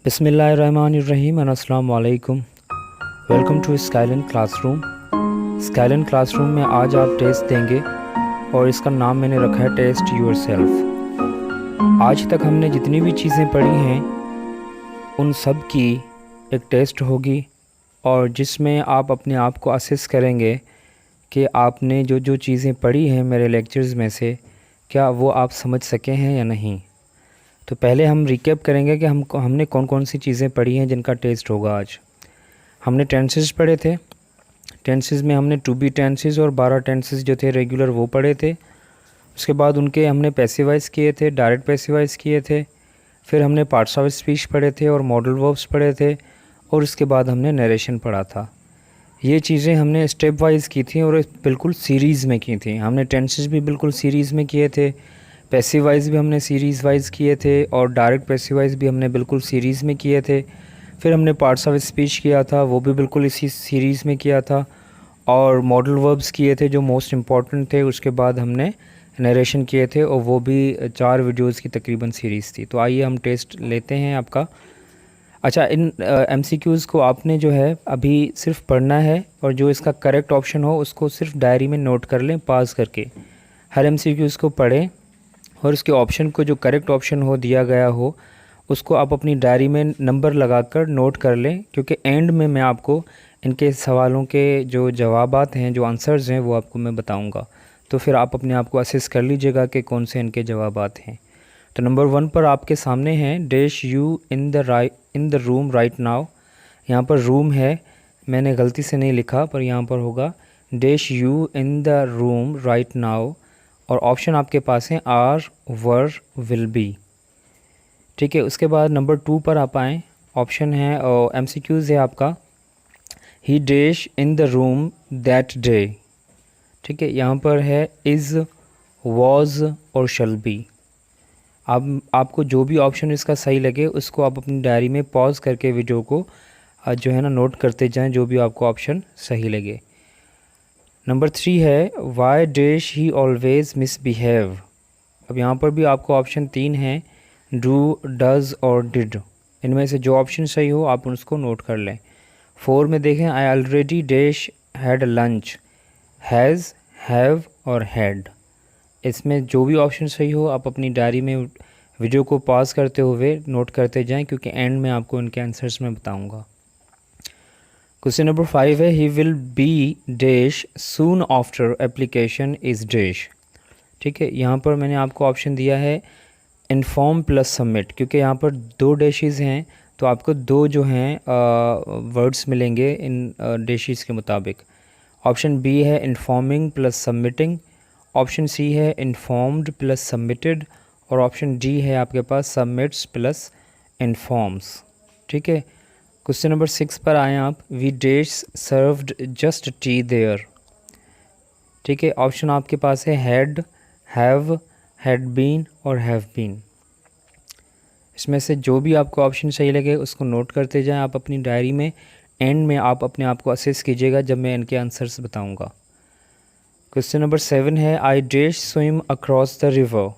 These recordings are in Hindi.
बिस्मिल्लाहिर्रहमानिर्रहीम एंड अस्सलाम वालेकुम। Welcome to Skylan classroom. Skylan classroom में आज आप टेस्ट देंगे और इसका नाम मैंने रखा है टेस्ट योरसेल्फ। आज तक हमने जितनी भी चीज़ें पढ़ी हैं उन सब की एक टेस्ट होगी और जिसमें आप अपने आप को असेस करेंगे कि आपने जो जो चीज़ें पढ़ी हैं मेरे लेक्चर्स में से क्या वो आप समझ सके हैं या नहीं। तो पहले हम रिकैप करेंगे कि हमने कौन कौन सी चीज़ें पढ़ी हैं जिनका टेस्ट होगा आज। हमने टेंसेस पढ़े थे। टेंसेस में हमने टू बी टेंसेस और 12 टेंसेस जो थे रेगुलर वो पढ़े थे। उसके बाद उनके हमने पैसिवाइज किए थे, डायरेक्ट पैसिवाइज किए थे। फिर हमने पार्ट्स ऑफ स्पीच पढ़े थे और मॉडल वर्ब्स पढ़े थे और उसके बाद हमने नरेशन पढ़ा था। ये चीज़ें हमने स्टेप वाइज की थी और बिल्कुल सीरीज़ में की थी। हमने टेंसेस भी बिल्कुल सीरीज़ में किए थे, पैसिव वाइज भी हमने सीरीज़ वाइज किए थे और डायरेक्ट पैसिव वाइज भी हमने बिल्कुल सीरीज़ में किए थे। फिर हमने पार्ट्स ऑफ स्पीच किया था, वो भी बिल्कुल इसी सीरीज़ में किया था और मॉडल वर्ब्स किए थे जो मोस्ट इम्पॉर्टेंट थे। उसके बाद हमने नरेशन किए थे और वो भी 4 वीडियोज़ की तकरीबन सीरीज़ थी। तो आइए हम टेस्ट लेते हैं आपका। अच्छा, इन MCQs को आपने जो है अभी सिर्फ पढ़ना है और जो इसका करेक्ट ऑप्शन हो उसको सिर्फ डायरी में नोट कर लें पास करके। हर MCQs को पढ़ें और उसके ऑप्शन को जो करेक्ट ऑप्शन हो दिया गया हो उसको आप अपनी डायरी में नंबर लगाकर नोट कर लें, क्योंकि एंड में मैं आपको इनके सवालों के जो जवाबात हैं, जो आंसर्स हैं, वो आपको मैं बताऊंगा। तो फिर आप अपने आप को असेस कर लीजिएगा कि कौन से इनके जवाबात हैं। तो नंबर 1 पर आपके सामने हैं dash you in the room right now. यहाँ पर रूम है, मैंने गलती से नहीं लिखा पर यहाँ पर होगा dash you in the room right now और ऑप्शन आपके पास हैं आर, वर, विल बी। ठीक है, उसके बाद नंबर 2 पर आप आएँ। ऑप्शन है और MCQs है आपका ही dash in the room that day. ठीक है, यहाँ पर है इज़, वॉज और शल बी। आपको जो भी ऑप्शन इसका सही लगे उसको आप अपनी डायरी में पॉज करके वीडियो को जो है ना नोट करते जाएं, जो भी आपको ऑप्शन सही लगे। नंबर 3 है वाई डैश ही ऑलवेज़ मिसबिहेव। अब यहाँ पर भी आपको ऑप्शन 3 हैं डू, डज़ और डिड। इनमें से जो ऑप्शन सही हो आप उसको नोट कर लें। 4 में देखें I already dash had lunch, has, have और हैड। इसमें जो भी ऑप्शन सही हो आप अपनी डायरी में वीडियो को पॉज करते हुए नोट करते जाएं, क्योंकि एंड में आपको इनके आंसर्स में बताऊंगा। क्वेश्चन नंबर 5 है he will be dash soon after application is dash. ठीक है, यहाँ पर मैंने आपको ऑप्शन दिया है इन्फॉर्म प्लस सबमिट, क्योंकि यहाँ पर 2 डैशेज़ हैं तो आपको 2 जो हैं वर्ड्स मिलेंगे इन डैशेज़ के मुताबिक। ऑप्शन बी है इन्फॉर्मिंग प्लस सबमिटिंग, ऑप्शन सी है इन्फॉर्म्ड प्लस सबमिटेड और ऑप्शन डी है आपके पास सबमिट्स प्लस इन्फॉर्म्स। ठीक है, क्वेश्चन नंबर 6 पर आएँ आप। We dash served just tea there. ठीक है, ऑप्शन आपके पास है हैड, हैव, हैड बीन और हैव बीन। इसमें से जो भी आपको ऑप्शन सही लगे उसको नोट करते जाएं आप अपनी डायरी में। एंड में आप अपने आप को असेस कीजिएगा जब मैं इनके आंसर्स बताऊंगा। क्वेश्चन नंबर 7 है I dash swim across the river.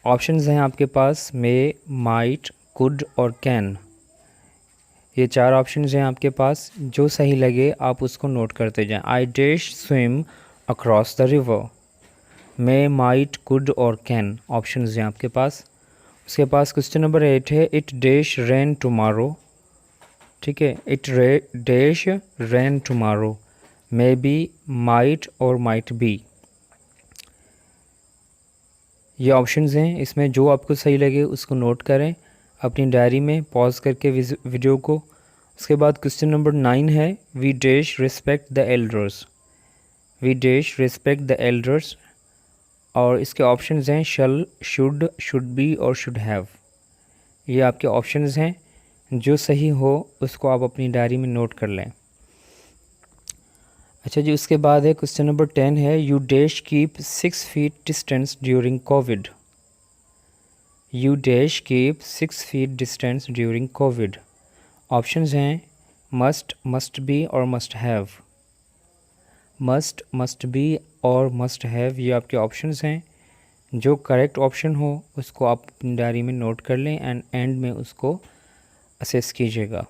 Options हैं आपके पास मे, माइट, कुड और कैन। ये 4 ऑप्शंस हैं आपके पास, जो सही लगे आप उसको नोट करते जाएं। I dash swim across the river, may, might, could और कैन ऑप्शंस हैं आपके पास। उसके पास क्वेश्चन नंबर 8 है इट डैश रेन टुमारो। ठीक है, it dash rain tomorrow, may be, might और माइट बी। ये ऑप्शंस हैं, इसमें जो आपको सही लगे उसको नोट करें अपनी डायरी में पॉज करके वीडियो को। उसके बाद क्वेश्चन नंबर 9 है we dash respect the elders. We dash respect the elders और इसके ऑप्शंस हैं शल, शुड, शुड बी और शुड हैव। ये आपके ऑप्शंस हैं, जो सही हो उसको आप अपनी डायरी में नोट कर लें। अच्छा जी, उसके बाद है क्वेश्चन नंबर 10 है you dash keep 6 feet distance during Covid. You dash keep 6 feet distance during Covid. Options हैं मस्ट, मस्ट बी और must have. Must, must be और मस्ट हैव ये आपके ऑप्शंस हैं। जो करेक्ट ऑप्शन हो उसको आप अपनी डायरी में नोट कर लें एंड एंड में उसको असेस कीजिएगा।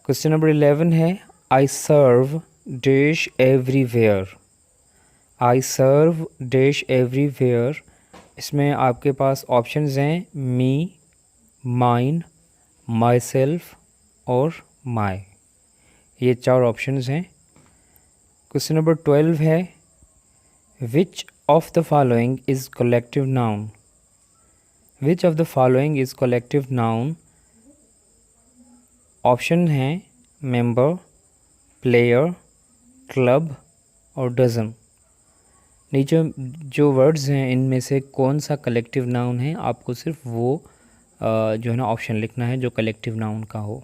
क्वेश्चन नंबर 11 है आई सर्व डैश एवरीवेयर। आई सर्व डैश एवरीवेयर, इसमें आपके पास ऑप्शंस हैं मी, माइन, माई सेल्फ और माई। ये 4 ऑप्शंस हैं। क्वेश्चन नंबर 12 है which of the following is collective noun. Which of the following is collective noun. Option हैं मेंबर, प्लेयर, क्लब और डजन। नीचे जो वर्ड्स हैं इनमें से कौन सा कलेक्टिव नाउन है, आपको सिर्फ वो जो है ना ऑप्शन लिखना है जो कलेक्टिव नाउन का हो।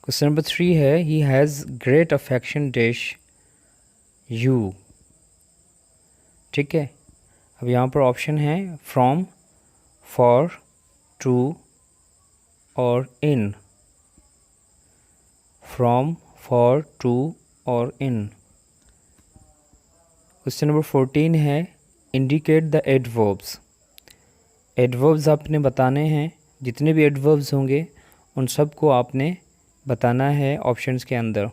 क्वेश्चन नंबर 3 है he has great affection dash you. ठीक है, अब यहाँ पर ऑप्शन है फ्रॉम, फॉर, टू और इन। फ्रॉम, फॉर, टू और इन। क्वेश्चन नंबर 14 है इंडिकेट द एडवर्ब्स। एडवर्ब्स आपने बताने हैं, जितने भी एडवर्ब्स होंगे उन सब को आपने बताना है ऑप्शंस के अंदर।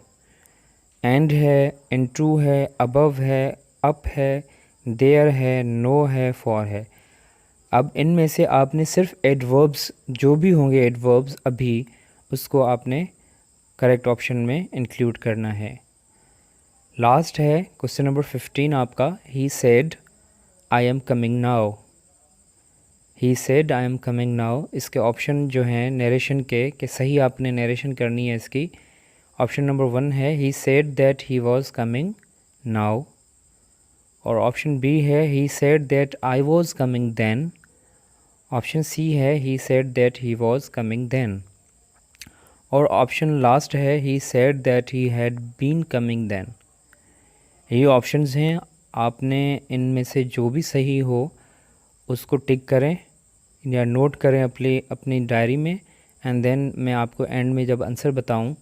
एंड है, इनटू है, अबव है, अप है, देयर है, नो है, फॉर है। अब इनमें से आपने सिर्फ एडवर्ब्स जो भी होंगे एडवर्ब्स अभी उसको आपने करेक्ट ऑप्शन में इंक्लूड करना है। लास्ट है क्वेश्चन नंबर 15 आपका he said I am coming now. He said I am coming now, इसके ऑप्शन जो हैं नरेशन के कि सही आपने नरेशन करनी है इसकी। ऑप्शन नंबर 1 है he said that he was coming now, और ऑप्शन बी है he said that I was coming then. Option सी है he said that he was coming then, और ऑप्शन लास्ट है he said that he had been coming then. ये ऑप्शंस हैं, आपने इनमें से जो भी सही हो उसको टिक करें या नोट करें अपनी डायरी में, एंड देन मैं आपको एंड में जब आंसर बताऊं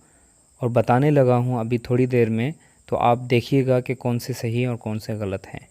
और बताने लगा हूं अभी थोड़ी देर में, तो आप देखिएगा कि कौन से सही और कौन से गलत हैं।